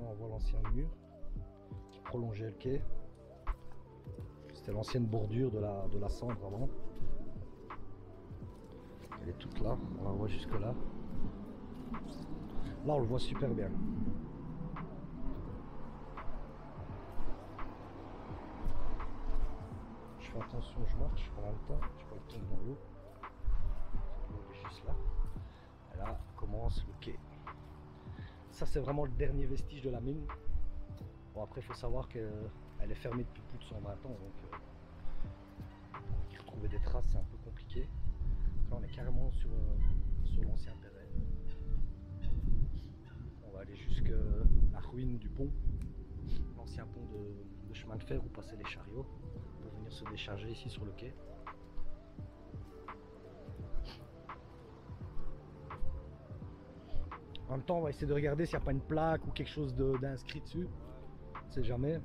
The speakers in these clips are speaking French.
on voit l'ancien mur qui prolongeait le quai. C'était l'ancienne bordure de la Sambre avant. Elle est toute là, on la voit jusque là. Là on le voit super bien. Je fais attention, je marche en même temps, je peux pas tomber dans l'eau. L'eau est juste là. Et là commence le quai. Ça c'est vraiment le dernier vestige de la mine. Bon après il faut savoir qu'elle est fermée depuis plus de 120 ans, donc y retrouver des traces c'est un peu compliqué. Là on est carrément sur l'ancien terrain. On va aller jusqu'à la ruine du pont, l'ancien pont de chemin de fer où passaient les chariots pour venir se décharger ici sur le quai. En même temps on va essayer de regarder s'il n'y a pas une plaque ou quelque chose d'inscrit dessus. On ne sait jamais.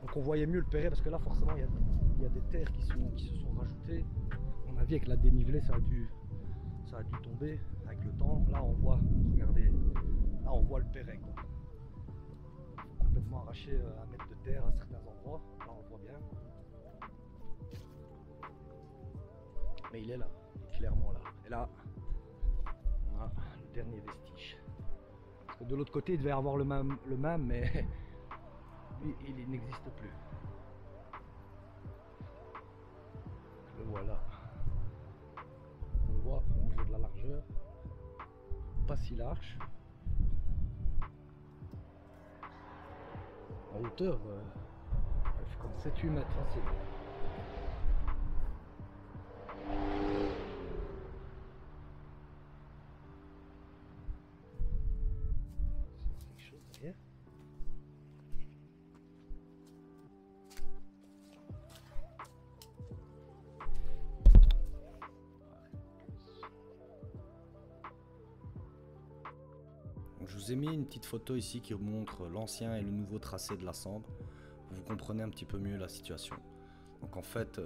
Donc on voyait mieux le Perret parce que là forcément il y a des terres qui se sont rajoutées. À mon avis avec la dénivelée ça a dû tomber avec le temps. Là on voit, regardez, là on voit le Perret quoi. Complètement arraché à mètre de terre à certains endroits. Là on le voit bien. Mais il est là, il est clairement là. Et là on a le dernier vestige. Parce que de l'autre côté il devait y avoir le même mais lui il n'existe plus. Le voilà. On le voit au niveau de la largeur. Pas si large. En hauteur, elle fait comme 7-8 mètres facile. C'est quelque chose derrière. Je vous ai mis une petite photo ici qui montre l'ancien et le nouveau tracé de la Sambre. Vous comprenez un petit peu mieux la situation. Donc en fait,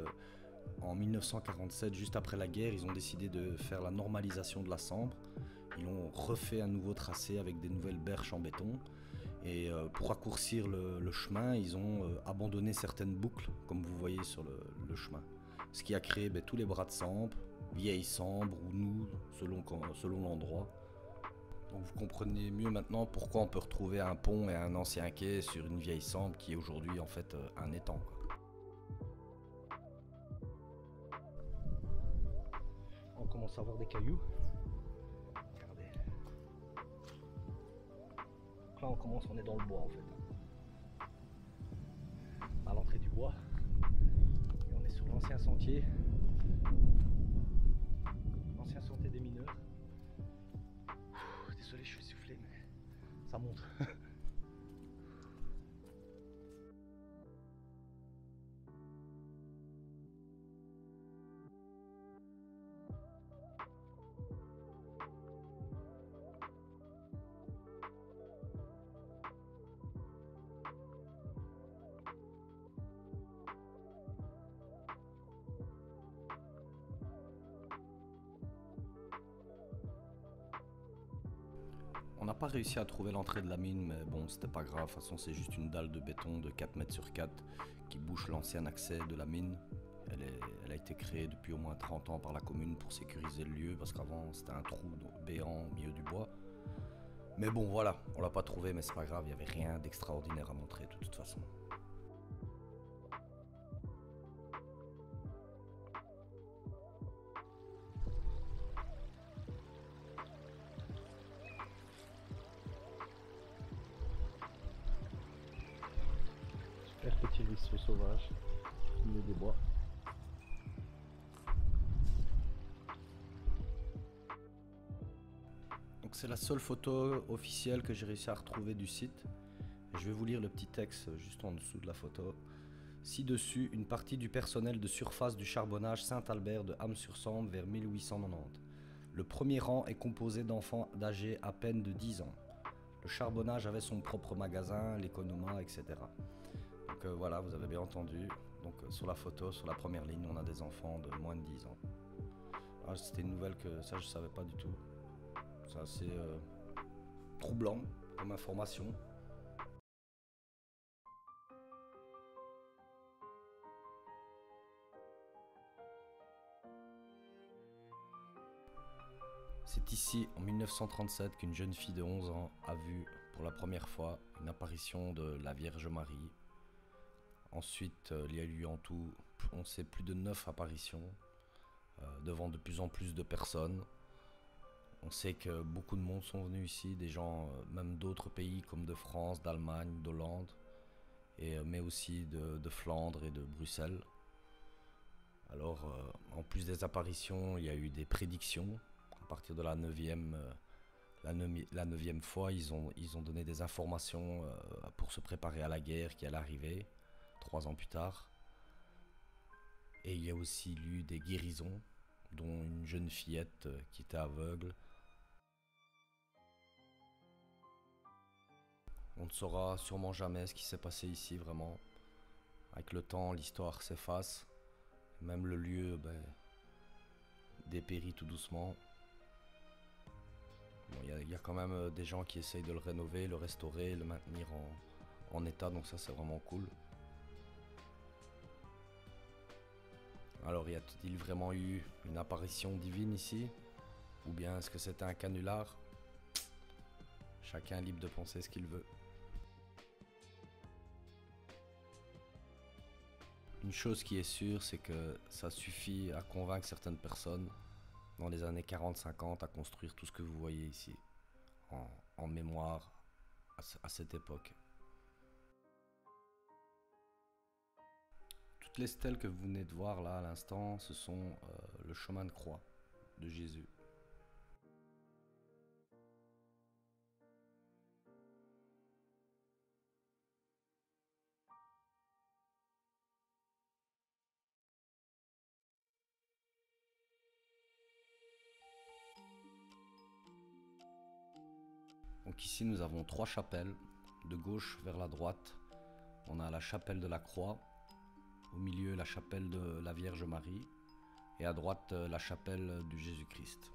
en 1947, juste après la guerre, ils ont décidé de faire la normalisation de la Sambre. Ils ont refait un nouveau tracé avec des nouvelles berges en béton. Et pour raccourcir le chemin, ils ont abandonné certaines boucles, comme vous voyez sur le chemin. Ce qui a créé tous les bras de Sambre, vieille Sambre ou nous, selon l'endroit. Donc vous comprenez mieux maintenant pourquoi on peut retrouver un pont et un ancien quai sur une vieille Sambre qui est aujourd'hui en fait un étang. On commence à voir des cailloux. Regardez. Là on commence, on est dans le bois en fait. À l'entrée du bois. Et on est sur l'ancien sentier. L'ancien sentier des mineurs. Désolé, je suis soufflé, mais ça monte. On n'a pas réussi à trouver l'entrée de la mine, mais bon, c'était pas grave. De toute façon, c'est juste une dalle de béton de 4 mètres sur 4 qui bouche l'ancien accès de la mine. Elle a été créée depuis au moins 30 ans par la commune pour sécuriser le lieu, parce qu'avant, c'était un trou béant au milieu du bois. Mais bon, voilà, on l'a pas trouvé, mais c'est pas grave, il n'y avait rien d'extraordinaire à montrer de toute façon. Super petit ruisseau sauvage au milieu des bois. Donc c'est la seule photo officielle que j'ai réussi à retrouver du site. Je vais vous lire le petit texte juste en dessous de la photo. Ci-dessus, une partie du personnel de surface du charbonnage Saint-Albert de Ham-sur-Sambre vers 1890. Le premier rang est composé d'enfants âgés à peine de 10 ans. Le charbonnage avait son propre magasin, l'économa, etc. Donc voilà, vous avez bien entendu. Donc sur la photo, sur la première ligne, on a des enfants de moins de 10 ans. C'était une nouvelle que ça je savais pas du tout. C'est assez troublant comme information. C'est ici, en 1937, qu'une jeune fille de 11 ans a vu pour la première fois une apparition de la Vierge Marie. Ensuite, il y a eu en tout, on sait, plus de 9 apparitions devant de plus en plus de personnes. On sait que beaucoup de monde sont venus ici, des gens même d'autres pays comme de France, d'Allemagne, d'Hollande, mais aussi de Flandre et de Bruxelles. Alors, en plus des apparitions, il y a eu des prédictions. À partir de la neuvième fois, ils ont donné des informations pour se préparer à la guerre qui allait arriver 3 ans plus tard. Et il y a aussi eu des guérisons, dont une jeune fillette qui était aveugle. On ne saura sûrement jamais ce qui s'est passé ici vraiment. Avec le temps, l'histoire s'efface. Même le lieu dépérit tout doucement. Il y a quand même des gens qui essayent de le rénover, le restaurer, le maintenir en état, donc ça c'est vraiment cool. Alors y a-t-il vraiment eu une apparition divine ici? Ou bien est-ce que c'était un canular? Chacun est libre de penser ce qu'il veut. Une chose qui est sûre, c'est que ça suffit à convaincre certaines personnes dans les années 40-50 à construire tout ce que vous voyez ici, en mémoire à cette époque. Toutes les stèles que vous venez de voir là à l'instant, ce sont le chemin de croix de Jésus. Donc ici nous avons 3 chapelles, de gauche vers la droite. On a la chapelle de la Croix, au milieu la chapelle de la Vierge Marie et à droite la chapelle du Jésus-Christ.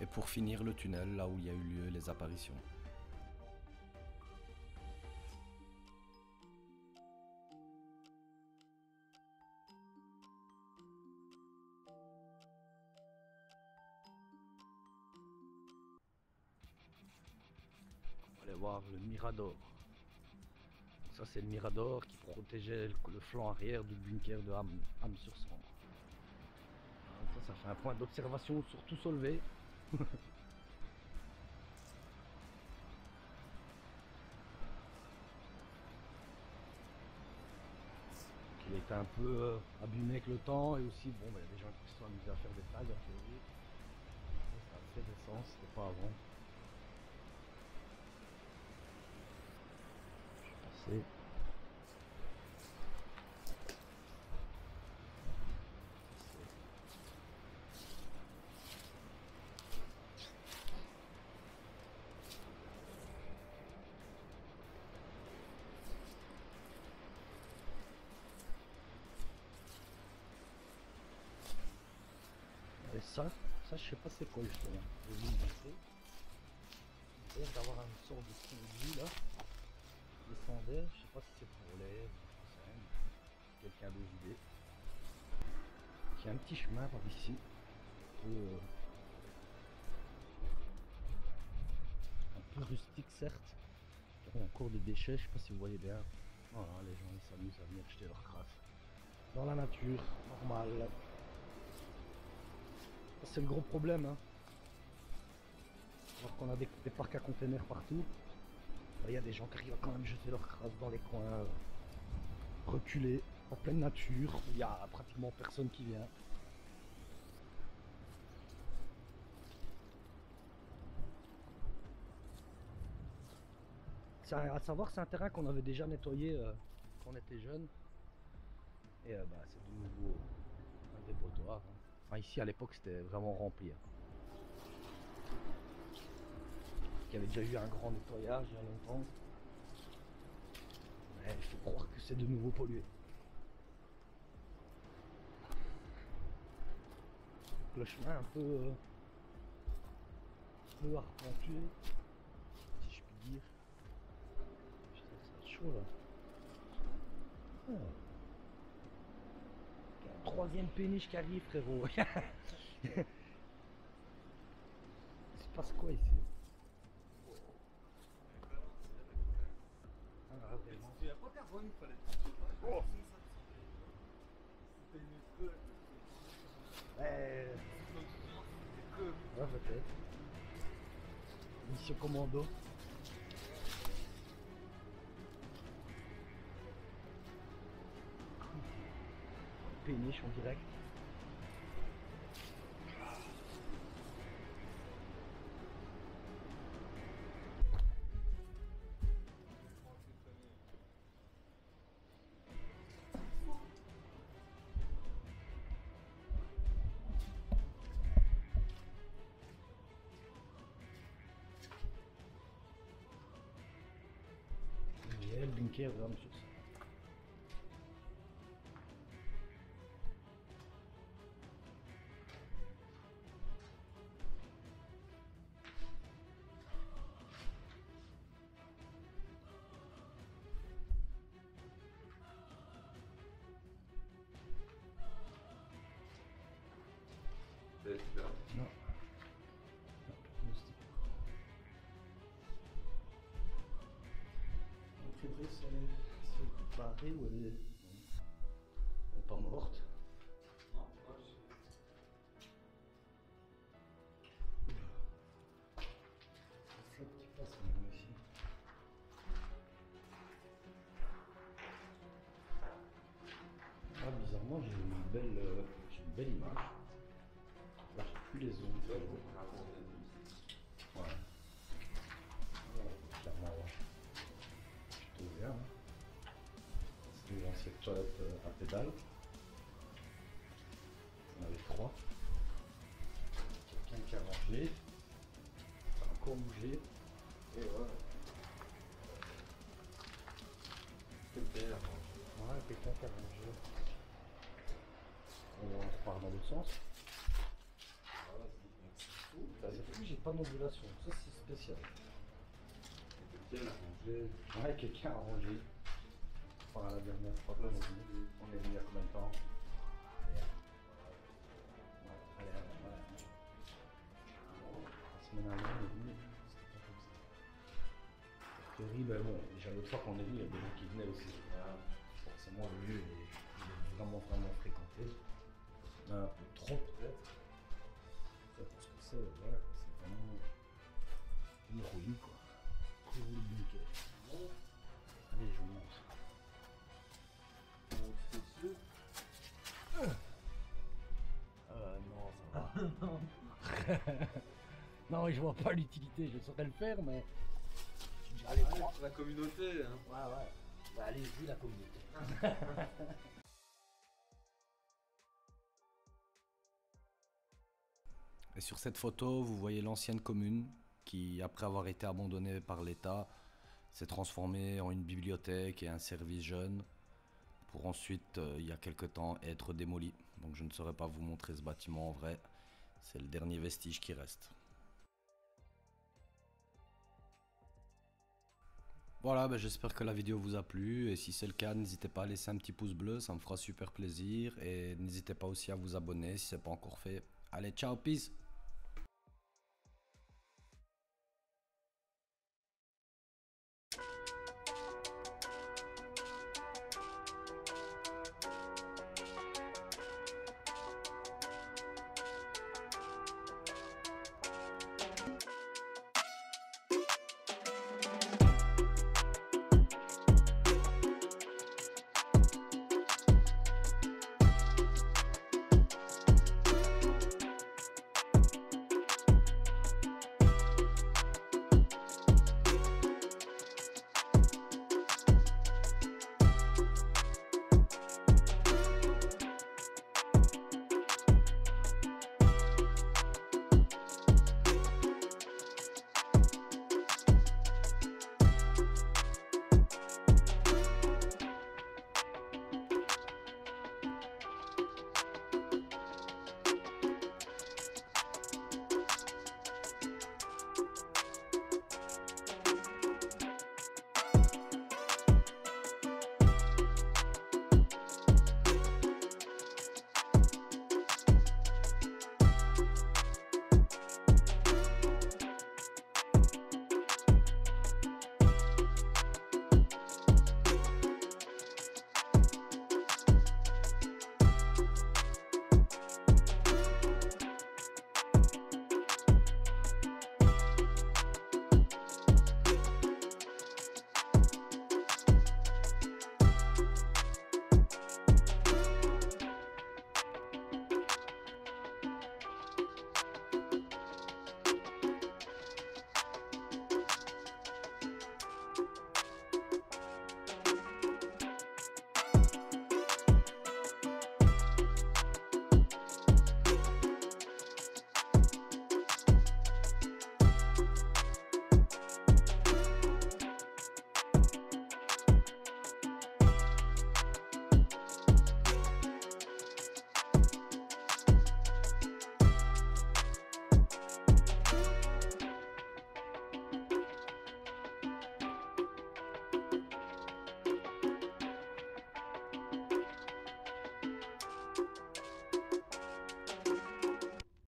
Et pour finir le tunnel, là où il y a eu lieu les apparitions. On va aller voir le Mirador. Ça c'est le Mirador qui protégeait le flanc arrière du bunker de Ham-sur-Sambre. Ça fait un point d'observation sur tout Solvay. Il a été un peu abîmé avec le temps et aussi bon, il y a des gens qui se sont amusés à faire des tags a priori. Ça a fait récent, c'était pas avant. Je vais passer. Et ça je sais pas c'est quoi justement. Je vais vous le montrer. Il a l'air d'avoir une sorte de conduit là. Qui descendait, je sais pas si c'est pour l'air, quelqu'un a des idées. Il y a un petit chemin par ici. Un peu rustique certes. Il y a encore des déchets, je sais pas si vous voyez bien. Voilà, les gens ils s'amusent à venir jeter leur crasse dans la nature, normale. C'est le gros problème, hein. Alors qu'on a des parcs à containers partout, il y a des gens qui arrivent à quand même jeter leurs crasses dans les coins, reculés, en pleine nature, il y a pratiquement personne qui vient. À savoir, c'est un terrain qu'on avait déjà nettoyé quand on était jeune. Et bah, c'est de nouveau un dépotoir, hein. Enfin, ici à l'époque c'était vraiment rempli, hein. Il y avait déjà eu un grand nettoyage il y a longtemps. Mais il faut croire que c'est de nouveau pollué. Donc, le chemin un peu arpentueux, si je puis dire. Putain, ça va être chaud là. Oh. Il y a un troisième péniche qui arrive, frérot. Il se passe quoi ici? Ah, vraiment. Il n'y a pas carbone, il fallait. Oh. C'était une creux. Ouais, peut-être. Mission commando. Péniche en direct. Le blinker vraiment sur ça. Non. Non, Fabrice, c'est barré ou elle est pas morte? Non, C'est un petit place maintenant ici. Ah, bizarrement, j'ai une belle image. Là, j'ai plus les ondes. Ouais. Clairement, ouais. Plutôt bien, hein. C'est une ancienne toilette à pédale. On avait 3. Quelqu'un qui a rangé. Ça a encore bougé. Et voilà. Ouais, quelqu'un qui a rangé. On repart dans l'autre sens. C'est plus, j'ai pas d'ondulation. Ça, c'est spécial. Quelqu'un a rangé. Ouais, quelqu'un a rangé. Enfin, la dernière fois qu'on est venu. On est venu il y a combien de temps? Allez, la semaine dernière, on est venu. C'était pas comme ça. Théorie, ben bon, déjà l'autre fois qu'on est venu, il y a des gens qui venaient aussi. Forcément, le lieu est vraiment fréquenté. Un peu trop peut-être. Parce que c'est, voilà, c'est vraiment une ruine, quoi. Trop de bunker. Allez, je vous montre. Non, ça va. Non, je vois pas l'utilité, je saurais le faire, mais. Allez, Pour la communauté, hein. Ouais. Bah, allez-y, la communauté. Et sur cette photo, vous voyez l'ancienne commune qui, après avoir été abandonnée par l'État, s'est transformée en une bibliothèque et un service jeune pour ensuite, il y a quelque temps, être démolie. Donc je ne saurais pas vous montrer ce bâtiment en vrai. C'est le dernier vestige qui reste. Voilà, ben j'espère que la vidéo vous a plu. Et si c'est le cas, n'hésitez pas à laisser un petit pouce bleu, ça me fera super plaisir. Et n'hésitez pas aussi à vous abonner si ce n'est pas encore fait. Allez, ciao, peace!